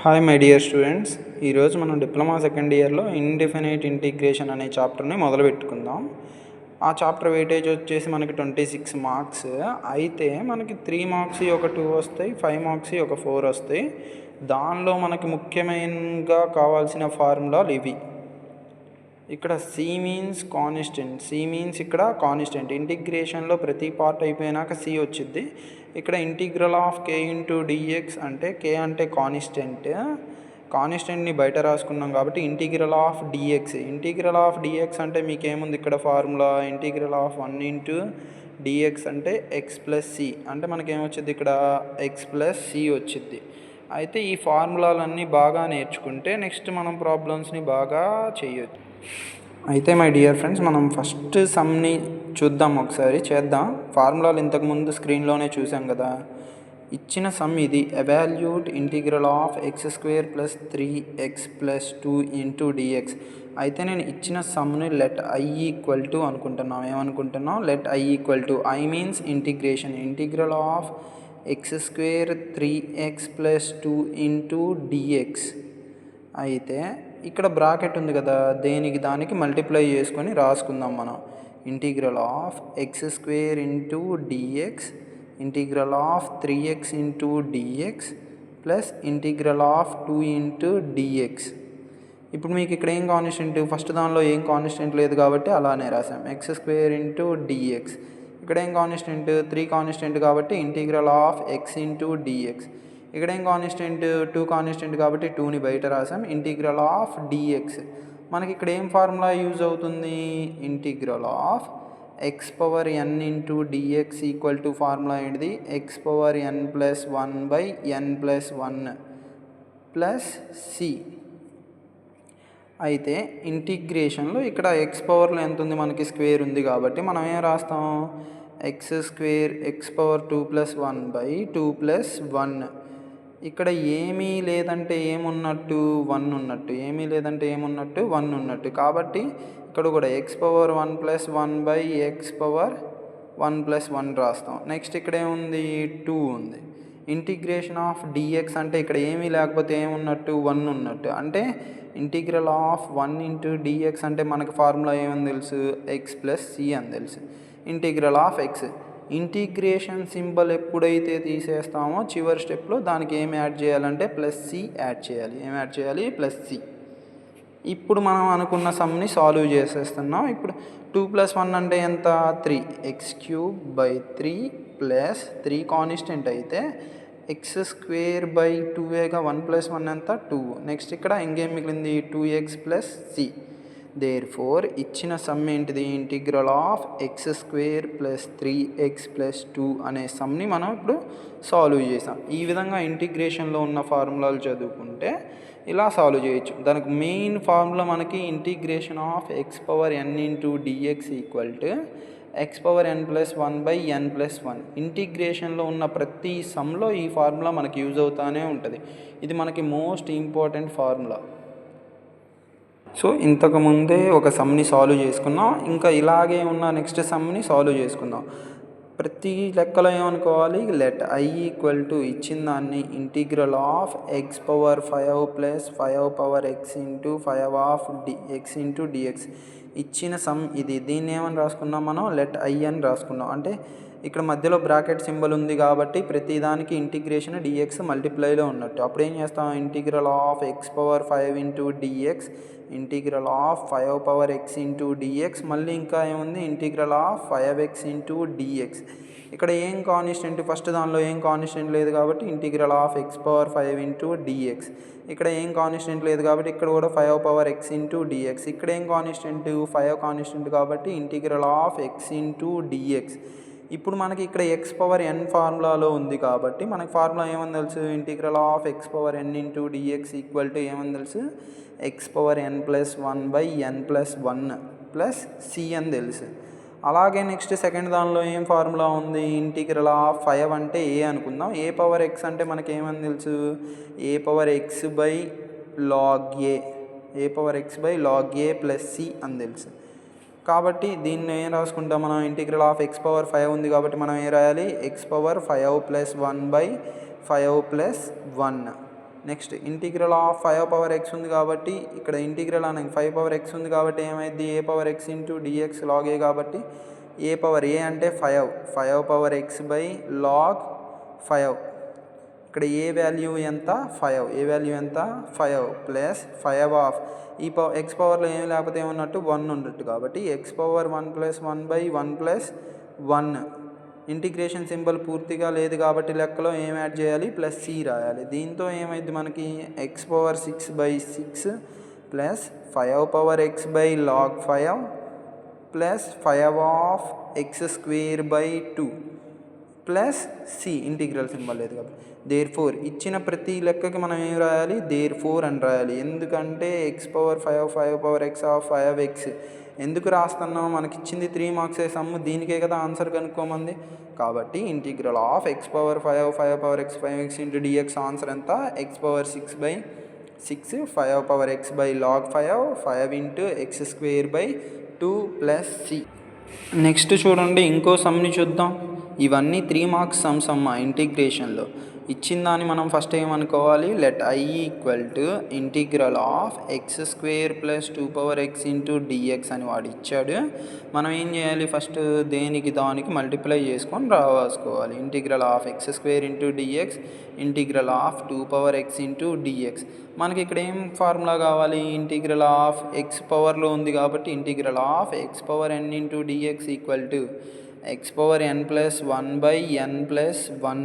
Hi my dear students, ఈరోజు మనం diploma second ఇయర్లో ఇండెఫినైట్ ఇంటిగ్రేషన్ అనే చాప్టర్ని మొదలు పెట్టుకుందాం. ఆ చాప్టర్ వెయిటేజ్ వచ్చేసి మనకి 26 మార్క్స్. అయితే మనకి 3 మార్క్స్ ఒక 2 వస్తాయి, 5 మార్క్స్ ఒక 4 వస్తాయి. దానిలో మనకి ముఖ్యమైనగా కావాల్సిన ఫార్ములాలు ఇవి. ఇక్కడ c means constant, c means ఇక్కడ కాన్స్టెంట్. ఇంటిగ్రేషన్లో ప్రతి పార్ట్ అయిపోయినాక సి వచ్చింది. ఇక్కడ integral of k into dx అంటే కే అంటే కాన్స్టెంట్ని బయట రాసుకున్నాం కాబట్టి integral of dx. Integral of dx అంటే మీకేముంది ఇక్కడ formula, integral of 1 into dx అంటే ఎక్స్ ప్లస్ సి, అంటే మనకేమొచ్చింది ఇక్కడ ఎక్స్ ప్లస్ సి వచ్చింది. అయితే ఈ ఫార్ములాలన్నీ బాగా నేర్చుకుంటే నెక్స్ట్ మనం ప్రాబ్లమ్స్ని బాగా చేయొచ్చు. అయితే మై డియర్ ఫ్రెండ్స్, మనం ఫస్ట్ సమ్ని చూద్దాం, ఒకసారి చేద్దాం. ఫార్ములాలు ఇంతకుముందు స్క్రీన్లోనే చూసాం కదా. ఇచ్చిన సమ్ ఇది, evaluate integral of x square plus 3x plus 2 into d x. అయితే నేను ఇచ్చిన సమ్ని లెట్ ఐ ఈక్వల్ టు అనుకుంటున్నాం. ఏమనుకుంటున్నాం? Let I equal to, I means integration, integral of x square 3x plus 2 into d x. అయితే ఇక్కడ బ్రాకెట్ ఉంది కదా, దానికి మల్టిప్లై చేసుకొని రాసుకుందాం మనం. Integral of x square into dx, integral of 3x into dx plus integral of 2 into dx. ఇప్పుడు మీకు ఇక్కడ ఏం కాన్స్టెంట్, ఫస్ట్ దానిలో ఏం కాన్స్టెంట్ లేదు కాబట్టి అలానే రాసాం. ఎక్స్ స్క్వేర్ ఇంటూ డిఎక్స్, ఇక్కడ ఏం కాన్స్టెంట్, 3 కాన్స్టెంట్ కాబట్టి integral of x into dx. ఇక్కడ ఏం కాన్స్టెంట్, 2 కాన్స్టెంట్ కాబట్టి 2ని బయట రాసాం. ఇంటిగ్రల్ ఆఫ్ డిఎక్స్, మనకి ఇక్కడ ఏం ఫార్ములా యూజ్ అవుతుంది, integral of x power n into dx equal to formula ఏంటిది, x power n plus 1 by n plus 1 plus c. అయితే ఇంటిగ్రేషన్లో ఇక్కడ ఎక్స్ పవర్లో ఎంత ఉంది, మనకి స్క్వేర్ ఉంది కాబట్టి మనం ఏం రాస్తాం, X square X power 2 plus 1 by 2 plus 1. ఇక్కడ ఏమీ లేదంటే ఏమున్నట్టు, 1 ఉన్నట్టు, ఏమీ లేదంటే ఏమున్నట్టు, 1 ఉన్నట్టు. కాబట్టి ఇక్కడ కూడా X power 1 plus 1 by X power 1 plus 1 రాస్తాం. నెక్స్ట్ ఇక్కడ ఏముంది, 2 ఉంది. ఇంటిగ్రేషన్ ఆఫ్ డిఎక్స్ అంటే ఇక్కడ ఏమీ లేకపోతే ఏమున్నట్టు, 1 ఉన్నట్టు. అంటే ఇంటిగ్రల్ ఆఫ్ 1 ఇంటూ డిఎక్స్ అంటే మనకు ఫార్ములా ఏమని తెలుసు, ఎక్స్ ప్లస్ సి అని తెలుసు. Integral of X, integration symbol ఎప్పుడైతే తీసేస్తామో చివరి స్టెప్లో దానికి ఏం యాడ్ చేయాలంటే ప్లస్ సి యాడ్ చేయాలి. ఏం యాడ్ చేయాలి, ప్లస్ సి. ఇప్పుడు మనం అనుకున్న సమ్ని సాల్వ్ చేసేస్తున్నాం. ఇప్పుడు 2 ప్లస్ 1 అంటే ఎంత, 3, X cube by 3 plus 3 constant అయితే ఎక్స్ స్క్వేర్ బై 2ఏగా 1 ప్లస్ 1 ఎంత, 2. నెక్స్ట్ ఇక్కడ ఇంకేం మిగిలింది, 2x ప్లస్ సి. దేర్ఫోర్ ఇచ్చిన సమ్ ఏంటిది, integral of x square plus 3x plus 2 అనే సమ్ని మనం ఇప్పుడు సాల్వ్ చేసాం. ఈ విధంగా ఇంటిగ్రేషన్లో ఉన్న ఫార్ములాలు చదువుకుంటే ఇలా సాల్వ్ చేయొచ్చు. దానికి మెయిన్ ఫార్ములా మనకి integration of x power n into dx equal to x power n plus 1 by n plus 1. ఇంటిగ్రేషన్లో ఉన్న ప్రతి సమ్లో ఈ ఫార్ములా మనకి యూజ్ అవుతూనే ఉంటుంది. ఇది మనకి మోస్ట్ ఇంపార్టెంట్ ఫార్ములా. సో ఇంతకుముందే ఒక సమ్ని సాల్వ్ చేసుకున్నాం, ఇంకా ఇలాగే ఉన్న నెక్స్ట్ సమ్ని సాల్వ్ చేసుకుందాం. ప్రతి లెక్కలో ఏమనుకోవాలి, లెట్ ఐ ఈక్వల్ టు ఇచ్చిన దాన్ని integral of x power 5 plus 5 power x into 5 of x into dx. ఇచ్చిన సమ్ ఇది, దీన్ని ఏమని రాసుకున్నాం మనం, లెట్ ఐ అని రాసుకున్నాం. అంటే ఇక్కడ మధ్యలో బ్రాకెట్ సింబల్ ఉంది కాబట్టి ప్రతిదానికి ఇంటిగ్రేషన్ డిఎక్స్ మల్టిప్లైలో ఉన్నట్టు. అప్పుడు ఏం చేస్తాం, integral of x power 5 into dx, integral of 5 power x into dx, మళ్ళీ ఇంకా ఏముంది, integral of 5x into dx. ఇక్కడ ఏం కాన్స్టెంట్, ఫస్ట్ దానిలో ఏం కాన్స్టెంట్ లేదు కాబట్టి integral of x power 5 into dx. ఇక్కడ ఏం కాన్స్టెంట్ లేదు కాబట్టి ఇక్కడ కూడా 5 పవర్ ఎక్స్ ఇంటూ డిఎక్స్. ఇక్కడ ఏం కాన్స్టెంట్, 5 కాన్స్టెంట్ కాబట్టి integral of x into dx. ఇప్పుడు మనకి ఇక్కడ ఎక్స్ పవర్ ఎన్ ఫార్ములాలో ఉంది కాబట్టి మనకి ఫార్ములా ఏమని తెలుసు, integral of x power n into dx equal to ఏమని తెలుసు, x power n plus 1 by n plus 1 plus c అని తెలుసు. అలాగే నెక్స్ట్ సెకండ్ దానిలో ఏం ఫార్ములా ఉంది, ఇంటిగ్రల్ ఆఫ్ 5 అంటే ఏ అనుకుందాం, ఏ పవర్ ఎక్స్ అంటే మనకి ఏమని తెలుసు, a power x by log a, a power x by log a plus c అని తెలుసు. కాబట్టి దీన్ని ఏం రాసుకుంటాం మనం, ఇంటిగ్రల్ ఆఫ్ ఎక్స్ పవర్ 5 ఉంది కాబట్టి మనం ఏం రాయాలి, X power 5 plus 1 by 5 plus 1 next integral of 5 power X ఉంది కాబట్టి ఇక్కడ ఇంటిగ్రల్ అనేది 5 పవర్ ఎక్స్ ఉంది కాబట్టి ఏమైంది a power x into d x log a కాబట్టి ఏ పవర్ ఏ అంటే 5 పవర్ ఎక్స్ బై లాగ్ 5 ఇక్కడ ఏ వాల్యూ ఎంత 5 ఏ వాల్యూ ఎంత 5 ప్లస్ 5 ఆఫ్ ఈ ఎక్స్ పవర్లో ఏమి లేకపోతే ఏమన్నట్టు 1 ఉన్నట్టు కాబట్టి X power 1 plus 1 by 1 plus 1 integration symbol పూర్తిగా లేదు కాబట్టి లెక్కలో ఏం యాడ్ చేయాలి ప్లస్ సి రాయాలి. దీంతో ఏమైంది మనకి x power 6 by 6 plus 5 power x by log 5 plus 5 of x square by 2 plus c integral symbol లేదు కాబట్టి దేర్ ఫోర్ ఇచ్చిన ప్రతి లెక్కకి మనం ఏం రాయాలి దేర్ ఫోర్ అని రాయాలి. ఎందుకంటే X power 5 power X of 5 X ఎందుకు రాస్తున్నాం మనకి ఇచ్చింది 3 మార్క్స్ సమ్ దీనికే కదా ఆన్సర్ కనుక్కోమంది కాబట్టి integral of x power 5 power x 5x into d x answer ఎంత x power 6 by 6 5 power x by log 5 into x square by 2 plus c. Next చూడండి ఇంకో సమ్ని చూద్దాం. ఇవన్నీ 3 మార్క్స్ సమ్స్ అమ్మ ఇంటిగ్రేషన్లో ఇచ్చిన దాన్ని మనం ఫస్ట్ ఏమనుకోవాలి let I equal to integral of x square plus 2 power x into dx అని వాడు ఇచ్చాడు. మనం ఏం చేయాలి ఫస్ట్ దేనికి దానికి మల్టిప్లై చేసుకొని రాసుకోవాలి. Integral of x square into dx integral of 2 power x into dx. మనకి ఇక్కడ ఏం ఫార్ములా కావాలి ఇంటిగ్రల్ ఆఫ్ ఎక్స్ పవర్లో ఉంది కాబట్టి integral of x power n into dx equal to x power n plus 1 by n plus 1.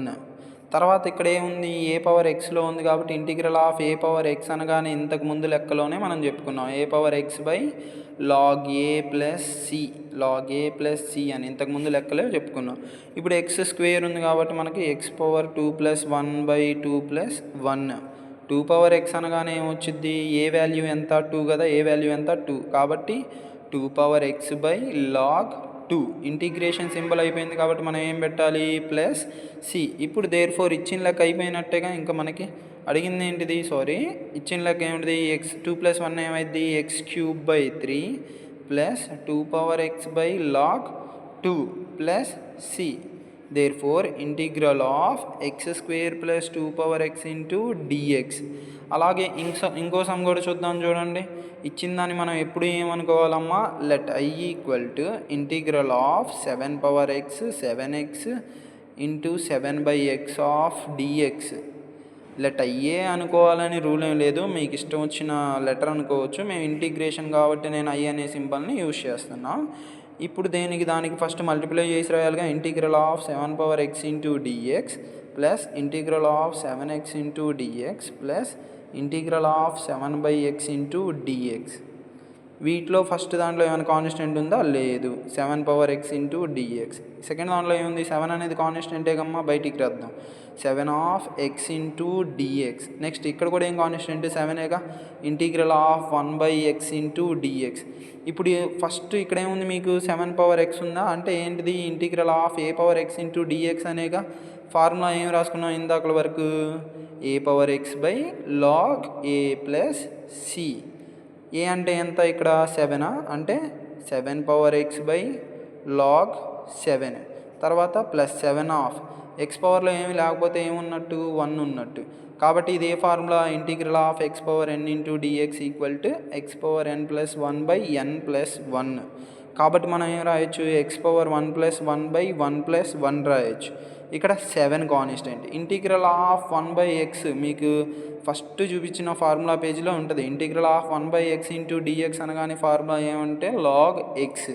తర్వాత ఇక్కడ ఏముంది ఏ పవర్ ఎక్స్లో ఉంది కాబట్టి integral of a power x అనగానే ఇంతకు ముందు లెక్కలోనే మనం చెప్పుకున్నాం a power x by log a plus c అని ఇంతకుముందు లెక్కలే చెప్పుకున్నాం. ఇప్పుడు ఎక్స్ స్క్వేర్ ఉంది కాబట్టి మనకి x power 2 plus 1 by 2 plus 1. 2 power x అనగానే ఏమొచ్చింది ఏ వాల్యూ ఎంత 2 కదా ఏ వాల్యూ ఎంత 2 కాబట్టి 2 power x by log 2 integration symbol అయిపోయింది కాబట్టి మనం ఏం పెట్టాలి ప్లస్ సి. ఇప్పుడు దేర్ ఫోర్ ఇచ్చిన లెక్క అయిపోయినట్టేగా ఇంకా మనకి అడిగింది ఏంటిది ఇచ్చిన లెక్క ఏమిటిది ఎక్స్ 2 ప్లస్ 1 ఏమైంది x cube by 3 plus 2 power x by log 2 plus c. Therefore integral of x square plus 2 power x into dx. అలాగే ఇంకో సమ్ కూడా చూద్దాం చూడండి. ఇచ్చిన దాన్ని మనం ఎప్పుడు ఏమనుకోవాలమ్మా let I equal to integral of 7 power x 7x into 7 by x of d x. Let ఐఏ అనుకోవాలని రూల్ ఏం లేదు మీకు ఇష్టం వచ్చిన లెటర్ అనుకోవచ్చు. మేము ఇంటిగ్రేషన్ కాబట్టి నేను ఐ అనే సింబల్ని యూజ్ చేస్తున్నాం. ఇప్పుడు దానికి ఫస్ట్ మల్టిప్లై చేసి రాయాలిగా integral of 7 power x into dx plus integral of 7x into dx plus integral of 7 by x into d x. వీటిలో ఫస్ట్ దాంట్లో ఏమైనా కాన్స్టెంట్ ఉందా లేదు 7 power x into d x. Second దాంట్లో ఏముంది 7 అనేది కాన్స్టెంటే కమ్మా బయటికి రాద్దాం 7 of x into d x. Next ఇక్కడ కూడా ఏం కాన్స్టెంట్ 7ఏగా integral of 1 by x into dx. ఇప్పుడు ఫస్ట్ ఇక్కడ ఏముంది మీకు 7 పవర్ ఎక్స్ ఉందా అంటే ఏంటిది integral of a power x into d x అనేగా. ఫార్ములా ఏం రాసుకున్నాం ఇందాకల వరకు a power x by log a plus c. A అంటే ఎంత ఇక్కడ 7 అంటే 7 పవర్ ఎక్స్ బై లాగ్ 7 తర్వాత ప్లస్ 7 ఆఫ్ ఎక్స్ పవర్లో ఏమి లేకపోతే ఏమున్నట్టు 1 ఉన్నట్టు కాబట్టి ఇదే formula integral of x power n into dx equal to x power n plus 1 by n plus 1. కాబట్టి మనం ఏం రాయొచ్చు x power 1 plus 1 by 1 plus 1 రాయొచ్చు. ఇక్కడ 7 constant. Integral of 1 by x మీకు ఫస్ట్ చూపించిన ఫార్ములా పేజీలో ఉంటుంది. Integral of 1 by x into dx అనగానే ఫార్ములా ఏమంటే లాగ్ ఎక్స్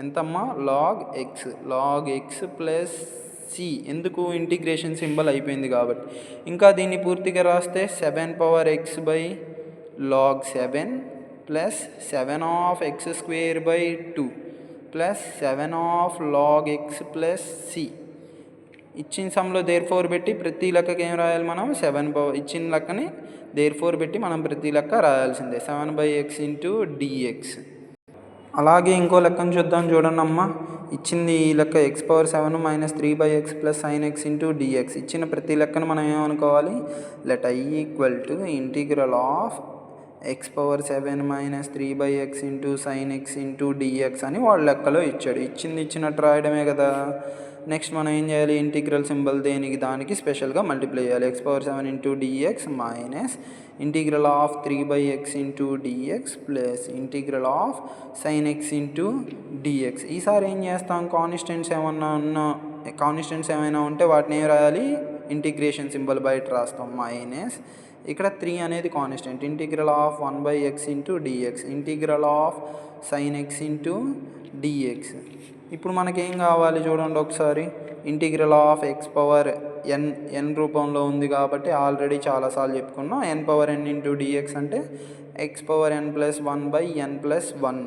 ఎంతమ్మా లాగ్ ఎక్స్ ప్లస్ సి. ఎందుకు ఇంటిగ్రేషన్ సింబల్ అయిపోయింది కాబట్టి. ఇంకా దీన్ని పూర్తిగా రాస్తే 7 power x by log 7 plus 7 of x square by 2 plus 7 of log x plus c. ఇచ్చిన సమ్లో దేర్ ఫోర్ పెట్టి ప్రతి లెక్కకి ఏం రాయాలి మనం 7 పవర్ ఇచ్చిన లెక్కని దేర్ ఫోర్ పెట్టి మనం ప్రతి లెక్క రాయాల్సిందే 7 బై ఎక్స్ ఇంటూ డిఎక్స్. అలాగే ఇంకో లెక్కను చూద్దాం చూడండి అమ్మ. ఇచ్చింది ఈ లెక్క x power 7 minus 3 by x plus sine x into dx. ఇచ్చిన ప్రతి లెక్కను మనం ఏమనుకోవాలి let I equal to integral of x power 7 minus 3 by x into sine x into dx అని వాళ్ళ లెక్కలో ఇచ్చాడు. ఇచ్చినట్టు రాయడమే కదా. నెక్స్ట్ మనం ఏం చేయాలి, ఇంటిగ్రల్ సింబల్ దేనికి దానికి స్పెషల్గా మల్టిప్లై చేయాలి. x⁴ into dx minus integral of 3/x into dx plus integral of sine x into dx. ఈసారి ఏం చేస్తాం, కాన్స్టెంట్స్ ఏమైనా ఉంటే వాటిని ఏం రాయాలి, ఇంటిగ్రేషన్ సింబల్ బయట రాస్తాం మైనస్. ఇక్కడ 3 అనేది constant, integral of 1/x into dx integral of sine x into dx. ఇప్పుడు మనకేం కావాలి చూడండి ఒకసారి, ఇంటిగ్రల్ ఆఫ్ x⁴n రూపంలో ఉంది కాబట్టి ఆల్రెడీ చాలాసార్లు చెప్పుకున్నాం. n⁴n ఇంటూ డిఎక్స్ అంటే x⁴n + 1/n+1.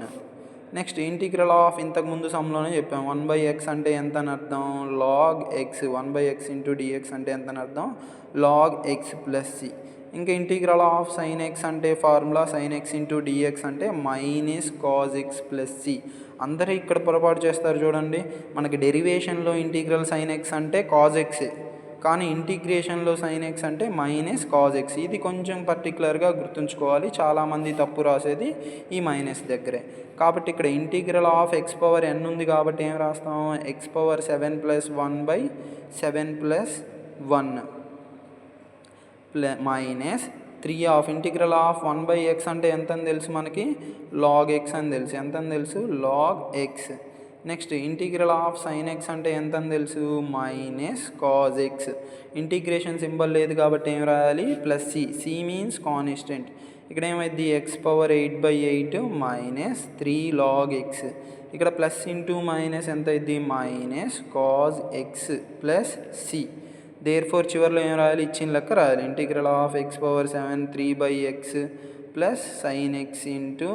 Next integral of ఇంతకుముందు సమ్లోనే చెప్పాం, 1/x అంటే ఎంత అని అర్థం, log x. 1/x into dx అంటే ఎంత అని అర్థం, log x + c. ఇంకా ఇంటిగ్రల్ ఆఫ్ సైన్ ఎక్స్ అంటే formula sin x into dx అంటే -cos x + c. అందరూ ఇక్కడ పొరపాటు చేస్తారు చూడండి, మనకి డెరివేషన్లో ఇంటిగ్రల్ sin x అంటే cos x, కానీ ఇంటిగ్రేషన్లో sin x అంటే -cos x. ఇది కొంచెం పర్టికులర్గా గుర్తుంచుకోవాలి, చాలామంది తప్పు రాసేది ఈ మైనస్ దగ్గరే. కాబట్టి ఇక్కడ ఇంటిగ్రల్ ఆఫ్ x⁴n ఉంది కాబట్టి ఏం రాస్తాం, x⁴7 + 1/7+1 minus 3 of integral of 1/x అంటే ఎంత అని తెలుసు మనకి, log x అని తెలుసు. ఎంత అని తెలుసు, log x. Next integral of sin x అంటే ఎంత అని తెలుసు, -cos x. ఇంటిగ్రేషన్ సింబల్ లేదు కాబట్టి ఏం రాయాలి, +c. c means constant. ఇక్కడ ఏమైంది, x⁴8/8 -3 log x. ఇక్కడ ప్లస్ ఇంటూ మైనస్ ఎంత అయింది, -cos x + c. దేర్ఫోర్ చివరిలో ఏం రాయాలి, ఇచ్చిన లెక్క రాయాలి, integral of x⁴7 3/x plus sin x into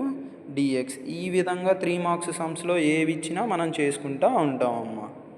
dx. ఈ విధంగా 3 మార్క్స్ సమ్స్లో ఏవి ఇచ్చినా మనం చేసుకుంటూ ఉంటాం అమ్మ.